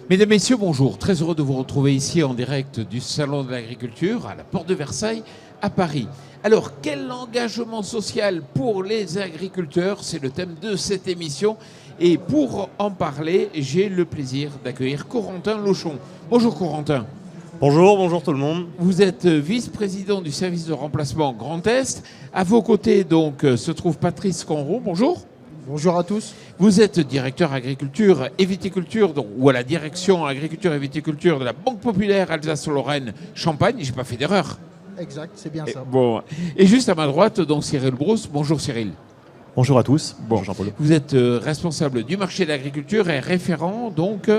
Mesdames, Messieurs, bonjour. Très heureux de vous retrouver ici en direct du Salon de l'Agriculture à la Porte de Versailles à Paris. Alors, quel engagement social pour les agriculteurs? C'est le thème de cette émission. Et pour en parler, j'ai le plaisir d'accueillir Corentin Lochon. Bonjour Corentin. Bonjour tout le monde. Vous êtes vice-président du service de remplacement Grand Est. À vos côtés, donc, se trouve Patrice Conroux. Bonjour. Bonjour à tous. Vous êtes directeur agriculture et viticulture, ou à la direction agriculture et viticulture de la Banque Populaire Alsace-Lorraine Champagne. J'ai pas fait d'erreur. Exact, c'est bien ça. Bon. Et juste à ma droite, donc Cyril Brousse. Bonjour Cyril. Bonjour à tous. Bon. Bonjour Jean-Paul. Vous êtes responsable du marché de l'agriculture et référent donc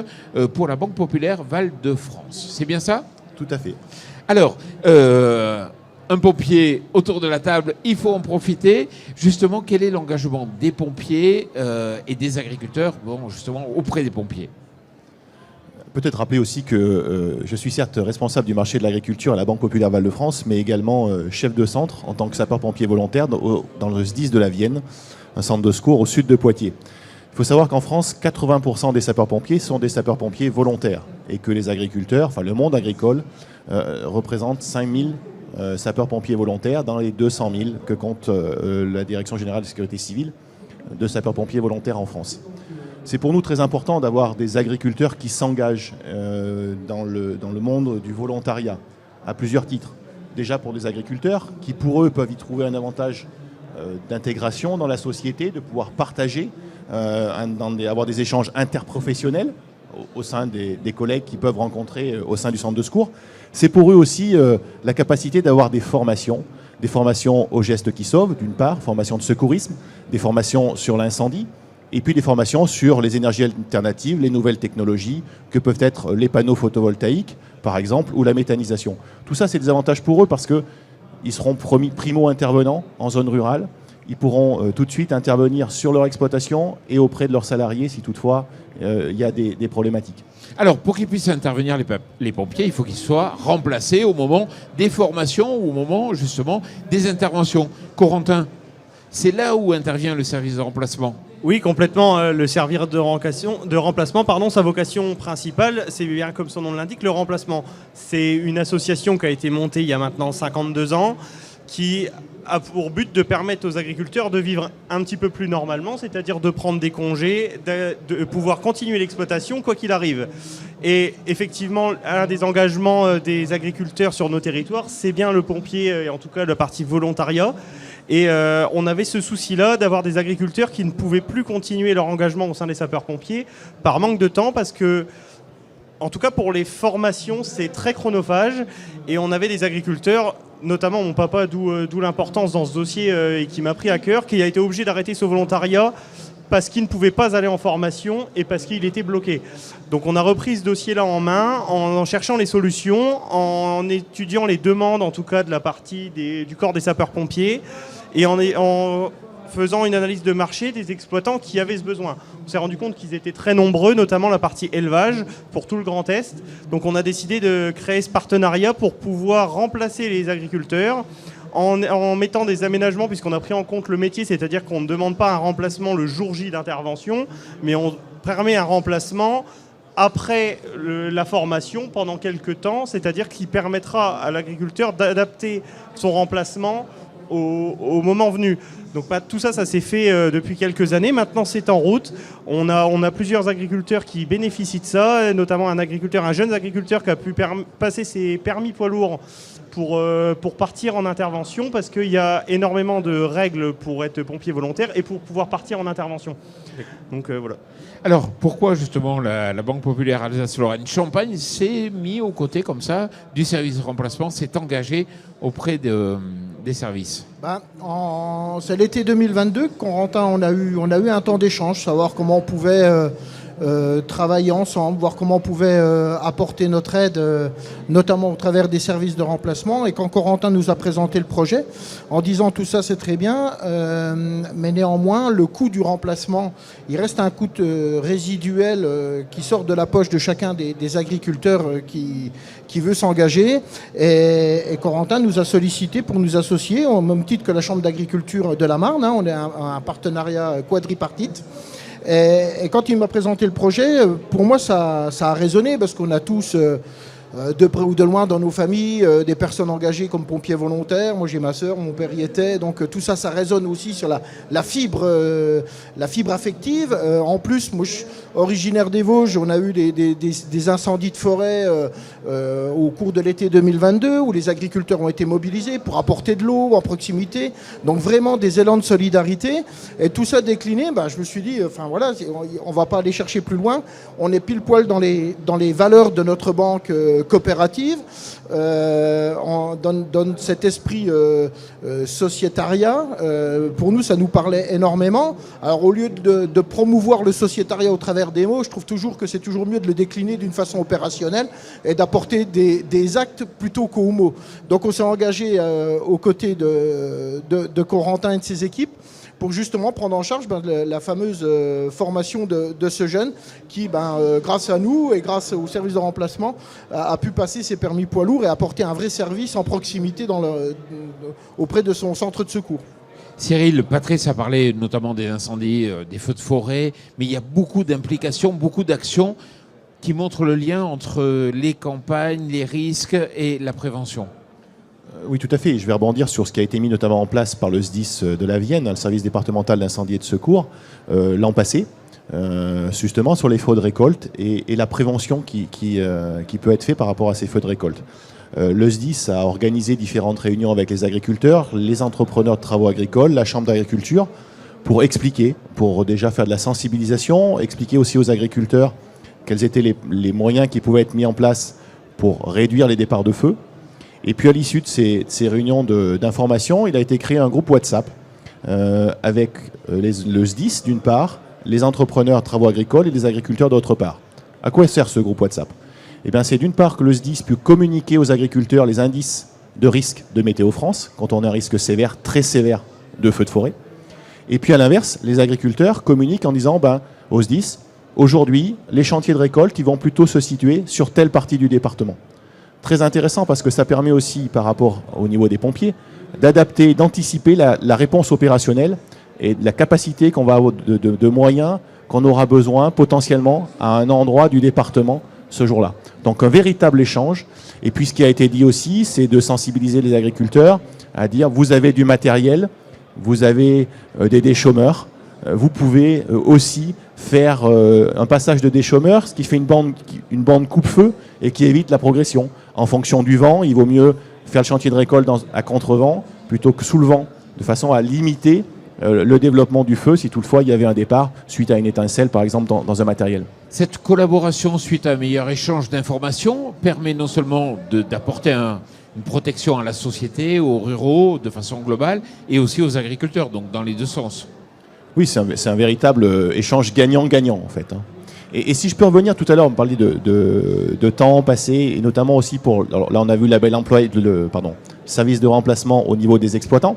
pour la Banque Populaire Val-de-France. C'est bien ça? Tout à fait. Alors, un pompier autour de la table, il faut en profiter. Justement, quel est l'engagement des pompiers et des agriculteurs, justement, auprès des pompiers? Peut-être rappeler aussi que je suis certes responsable du marché de l'agriculture à la Banque Populaire Val-de-France, mais également chef de centre en tant que sapeur-pompier volontaire dans le SDIS de la Vienne, un centre de secours au sud de Poitiers. Il faut savoir qu'en France, 80% des sapeurs-pompiers sont des sapeurs-pompiers volontaires et que les agriculteurs, enfin le monde agricole, représente 5000 sapeurs-pompiers volontaires dans les 200 000 que compte la Direction Générale de Sécurité Civile de sapeurs-pompiers volontaires en France. C'est pour nous très important d'avoir des agriculteurs qui s'engagent dans le monde du volontariat à plusieurs titres. Déjà pour des agriculteurs qui, pour eux, peuvent y trouver un avantage d'intégration dans la société, de pouvoir partager, avoir des échanges interprofessionnels au sein des collègues qu'ils peuvent rencontrer au sein du centre de secours. C'est pour eux aussi la capacité d'avoir des formations aux gestes qui sauvent, d'une part, formations de secourisme, des formations sur l'incendie, et puis des formations sur les énergies alternatives, les nouvelles technologies, que peuvent être les panneaux photovoltaïques, par exemple, ou la méthanisation. Tout ça, c'est des avantages pour eux parce qu'ils seront primo-intervenants en zone rurale. Ils pourront tout de suite intervenir sur leur exploitation et auprès de leurs salariés si toutefois il y a des problématiques. Alors, pour qu'ils puissent intervenir, les pompiers, il faut qu'ils soient remplacés au moment des formations ou au moment, justement, des interventions. Corentin, c'est là où intervient le service de remplacement. Oui, complètement. Le service de remplacement, sa vocation principale, c'est bien comme son nom l'indique, le remplacement. C'est une association qui a été montée il y a maintenant 52 ans, qui a pour but de permettre aux agriculteurs de vivre un petit peu plus normalement, c'est-à-dire de prendre des congés, de pouvoir continuer l'exploitation quoi qu'il arrive. Et effectivement, un des engagements des agriculteurs sur nos territoires, c'est bien le pompier, et en tout cas la partie volontariat. Et on avait ce souci-là d'avoir des agriculteurs qui ne pouvaient plus continuer leur engagement au sein des sapeurs-pompiers par manque de temps, parce que, en tout cas pour les formations, c'est très chronophage. Et on avait des agriculteurs, notamment mon papa, d'où l'importance dans ce dossier et qui m'a pris à cœur, qui a été obligé d'arrêter ce volontariat parce qu'il ne pouvait pas aller en formation et parce qu'il était bloqué. Donc on a repris ce dossier-là en main en cherchant les solutions, en étudiant les demandes, en tout cas de la partie du corps des sapeurs-pompiers, et en faisant une analyse de marché des exploitants qui avaient ce besoin. On s'est rendu compte qu'ils étaient très nombreux, notamment la partie élevage pour tout le Grand Est. Donc on a décidé de créer ce partenariat pour pouvoir remplacer les agriculteurs en mettant des aménagements, puisqu'on a pris en compte le métier, c'est-à-dire qu'on ne demande pas un remplacement le jour J d'intervention, mais on permet un remplacement après la formation pendant quelques temps, c'est-à-dire qui permettra à l'agriculteur d'adapter son remplacement au moment venu. Donc tout ça s'est fait depuis quelques années. Maintenant, c'est en route. On a plusieurs agriculteurs qui bénéficient de ça, notamment un jeune agriculteur qui a pu passer ses permis poids lourds pour partir en intervention, parce qu'il y a énormément de règles pour être pompier volontaire et pour pouvoir partir en intervention. Donc voilà. Alors, pourquoi justement la Banque Populaire Alsace-Lorraine Champagne s'est mis aux côtés comme ça du service de remplacement, s'est engagé auprès des services? C'est l'été 2022 Corentin, on a eu un temps d'échange, savoir comment on pouvait travailler ensemble, voir comment on pouvait apporter notre aide, notamment au travers des services de remplacement. Et quand Corentin nous a présenté le projet, en disant tout ça c'est très bien, mais néanmoins le coût du remplacement, il reste un coût résiduel qui sort de la poche de chacun des agriculteurs qui veut s'engager. Et Corentin nous a sollicité pour nous associer, au même titre que la Chambre d'agriculture de la Marne. On est un partenariat quadripartite. Et quand il m'a présenté le projet, pour moi, ça a résonné parce qu'on a tous, de près ou de loin dans nos familles, des personnes engagées comme pompiers volontaires. Moi, j'ai ma sœur, mon père y était. Donc tout ça, ça résonne aussi sur la fibre affective. En plus, moi, je suis originaire des Vosges. On a eu des incendies de forêt au cours de l'été 2022 où les agriculteurs ont été mobilisés pour apporter de l'eau en proximité. Donc vraiment des élans de solidarité. Et tout ça décliné, je me suis dit, enfin voilà, on va pas aller chercher plus loin. On est pile poil dans les valeurs de notre banque coopérative. On donne cet esprit sociétariat. Pour nous, ça nous parlait énormément. Alors au lieu de promouvoir le sociétariat au travers des mots, je trouve toujours que c'est toujours mieux de le décliner d'une façon opérationnelle et d'apporter des actes plutôt qu'aux mots. Donc on s'est engagé aux côtés de Corentin et de ses équipes pour justement prendre en charge la fameuse formation de ce jeune qui, grâce à nous et grâce au service de remplacement, a pu passer ses permis poids lourds et apporter un vrai service en proximité auprès de son centre de secours. Cyril, Patrice a parlé notamment des incendies, des feux de forêt, mais il y a beaucoup d'implications, beaucoup d'actions qui montrent le lien entre les campagnes, les risques et la prévention. Oui, tout à fait. Je vais rebondir sur ce qui a été mis notamment en place par le SDIS de la Vienne, le service départemental d'incendie et de secours, l'an passé, justement sur les feux de récolte et la prévention qui peut être faite par rapport à ces feux de récolte. Le SDIS a organisé différentes réunions avec les agriculteurs, les entrepreneurs de travaux agricoles, la chambre d'agriculture, pour expliquer, pour déjà faire de la sensibilisation, expliquer aussi aux agriculteurs quels étaient les moyens qui pouvaient être mis en place pour réduire les départs de feu. Et puis à l'issue de ces réunions d'information, il a été créé un groupe WhatsApp avec le SDIS d'une part, les entrepreneurs de travaux agricoles et les agriculteurs d'autre part. À quoi sert ce groupe WhatsApp ? Eh bien, c'est d'une part que le SDIS peut communiquer aux agriculteurs les indices de risque de Météo France, quand on a un risque sévère, très sévère, de feux de forêt. Et puis à l'inverse, les agriculteurs communiquent en disant au SDIS, aujourd'hui, les chantiers de récolte ils vont plutôt se situer sur telle partie du département. Très intéressant parce que ça permet aussi, par rapport au niveau des pompiers, d'adapter, d'anticiper la réponse opérationnelle et de la capacité qu'on va avoir de moyens qu'on aura besoin potentiellement à un endroit du département ce jour-là. Donc un véritable échange. Et puis ce qui a été dit aussi, c'est de sensibiliser les agriculteurs à dire vous avez du matériel, vous avez des déchômeurs, vous pouvez aussi faire un passage de déchômeurs, ce qui fait une bande coupe-feu et qui évite la progression. En fonction du vent, il vaut mieux faire le chantier de récolte à contre-vent plutôt que sous le vent, de façon à limiter le développement du feu si toutefois il y avait un départ suite à une étincelle, par exemple, dans un matériel. Cette collaboration suite à un meilleur échange d'informations permet non seulement d'apporter une protection à la société, aux ruraux de façon globale, et aussi aux agriculteurs, donc dans les deux sens. Oui, c'est un véritable échange gagnant-gagnant en fait. Et si je peux revenir tout à l'heure, on parlait de temps passé, et notamment aussi alors là on a vu le label employé, service de remplacement au niveau des exploitants,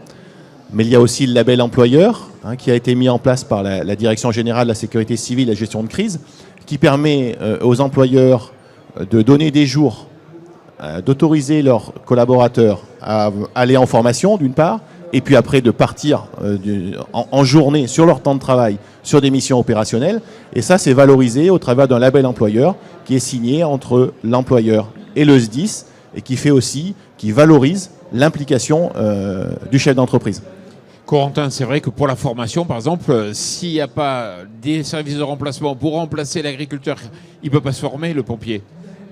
mais il y a aussi le label employeur qui a été mis en place par la Direction générale de la sécurité civile et la gestion de crise, qui permet aux employeurs de donner des jours, d'autoriser leurs collaborateurs à aller en formation d'une part, et puis après de partir en journée sur leur temps de travail, sur des missions opérationnelles. Et ça, c'est valorisé au travers d'un label employeur qui est signé entre l'employeur et le SDIS et qui valorise l'implication du chef d'entreprise. Corentin, c'est vrai que pour la formation, par exemple, s'il n'y a pas des services de remplacement pour remplacer l'agriculteur, il ne peut pas se former, le pompier.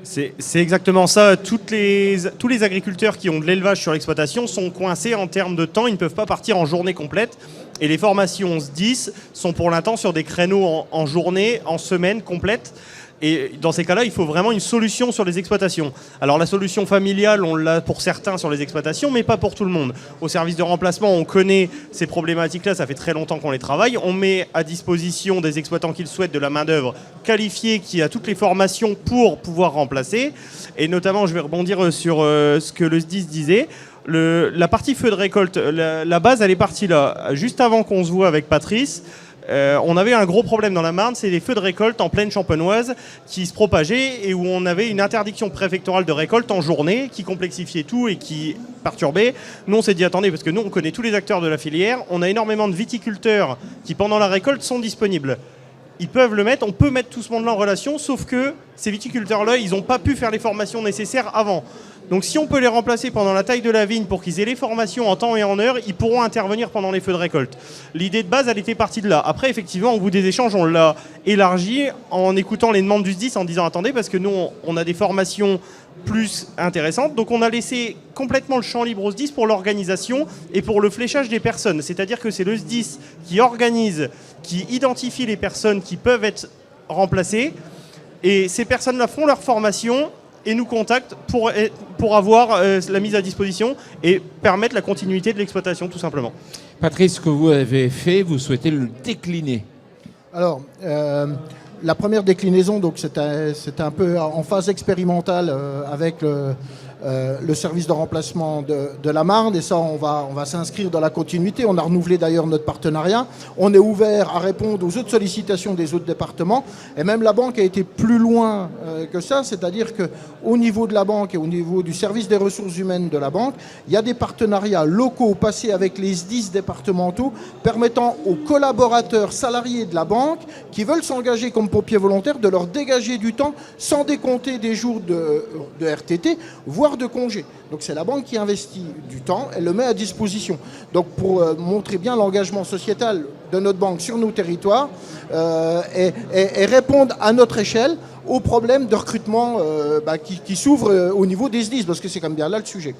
C'est exactement ça. Tous les agriculteurs qui ont de l'élevage sur l'exploitation sont coincés en termes de temps. Ils ne peuvent pas partir en journée complète. Et les formations SDIS sont pour l'instant sur des créneaux en journée, en semaine complète. Et dans ces cas-là, il faut vraiment une solution sur les exploitations. Alors la solution familiale, on l'a pour certains sur les exploitations, mais pas pour tout le monde. Au service de remplacement, on connaît ces problématiques-là, ça fait très longtemps qu'on les travaille. On met à disposition des exploitants qui le souhaitent de la main-d'œuvre qualifiée qui a toutes les formations pour pouvoir remplacer. Et notamment, je vais rebondir sur ce que le SDIS disait. La partie feu de récolte, la base, elle est partie là. Juste avant qu'on se voit avec Patrice, on avait un gros problème dans la Marne, c'est les feux de récolte en plaine champenoise qui se propageaient et où on avait une interdiction préfectorale de récolte en journée qui complexifiait tout et qui perturbait. Nous, on s'est dit, attendez, parce que nous, on connaît tous les acteurs de la filière, on a énormément de viticulteurs qui, pendant la récolte, sont disponibles. ils peuvent le mettre, on peut mettre tout ce monde-là en relation, sauf que ces viticulteurs-là, ils n'ont pas pu faire les formations nécessaires avant. Donc si on peut les remplacer pendant la taille de la vigne pour qu'ils aient les formations en temps et en heure, ils pourront intervenir pendant les feux de récolte. L'idée de base, elle était partie de là. Après, effectivement, au bout des échanges, on l'a élargi en écoutant les demandes du SDIS en disant « Attendez, parce que nous, on a des formations plus intéressantes. » Donc on a laissé complètement le champ libre au SDIS pour l'organisation et pour le fléchage des personnes. C'est-à-dire que c'est le SDIS qui organise, qui identifie les personnes qui peuvent être remplacées. Et ces personnes-là font leur formation et nous contactent pour avoir la mise à disposition et permettre la continuité de l'exploitation, tout simplement. Patrice, ce que vous avez fait, vous souhaitez le décliner. Alors, la première déclinaison, donc c'était un peu en phase expérimentale avec le service de remplacement de la Marne, et ça on va s'inscrire dans la continuité. On a renouvelé d'ailleurs notre partenariat. On est ouvert à répondre aux autres sollicitations des autres départements, et même la banque a été plus loin que ça, c'est-à-dire qu'au niveau de la banque et au niveau du service des ressources humaines de la banque, il y a des partenariats locaux passés avec les SDIS départementaux permettant aux collaborateurs salariés de la banque qui veulent s'engager comme pompiers volontaires de leur dégager du temps sans décompter des jours de RTT, voire de congés. Donc c'est la banque qui investit du temps, elle le met à disposition. Donc pour montrer bien l'engagement sociétal de notre banque sur nos territoires et répondre à notre échelle aux problèmes de recrutement qui s'ouvrent au niveau des SDIS, parce que c'est quand même bien là le sujet.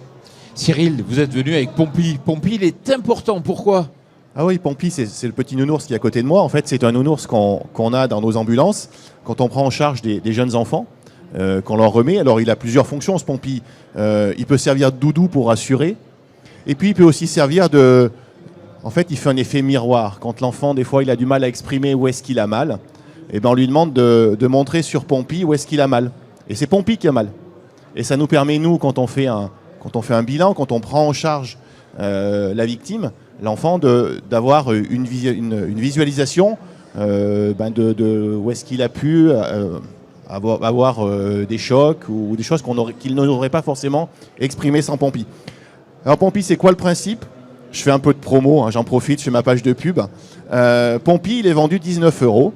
Cyril, vous êtes venu avec Pompi. Pompi, il est important. Pourquoi ? Ah oui, Pompi, c'est le petit nounours qui est à côté de moi. En fait, c'est un nounours qu'on a dans nos ambulances quand on prend en charge des jeunes enfants. Qu'on leur remet. Alors il a plusieurs fonctions ce Pompi. Il peut servir de doudou pour rassurer, et puis il peut aussi servir de... En fait, il fait un effet miroir. Quand l'enfant, des fois, il a du mal à exprimer où est-ce qu'il a mal, et ben on lui demande de montrer sur Pompi où est-ce qu'il a mal. Et c'est Pompi qui a mal. Et ça nous permet, nous, quand on fait un bilan, quand on prend en charge la victime, l'enfant, d'avoir une visualisation de où est-ce qu'il a pu... avoir des chocs ou des choses qu'il n'aurait pas forcément exprimées sans Pompi. Alors Pompi, c'est quoi le principe ? Je fais un peu de promo, j'en profite, je fais ma page de pub. Pompi, il est vendu 19 €.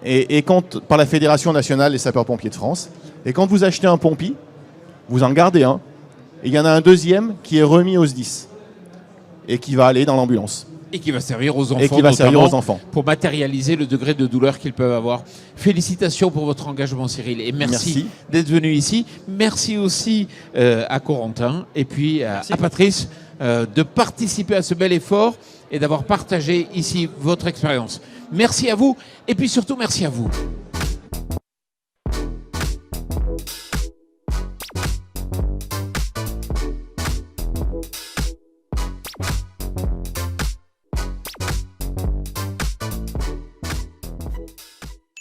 Et par la Fédération nationale des sapeurs-pompiers de France. Et quand vous achetez un Pompi, vous en gardez un. Et il y en a un deuxième qui est remis aux SDIS et qui va aller dans l'ambulance. Et qui va servir aux enfants, pour matérialiser le degré de douleur qu'ils peuvent avoir. Félicitations pour votre engagement, Cyril, et merci. D'être venu ici. Merci aussi à Corentin et puis à Patrice de participer à ce bel effort et d'avoir partagé ici votre expérience. Merci à vous et puis surtout merci à vous.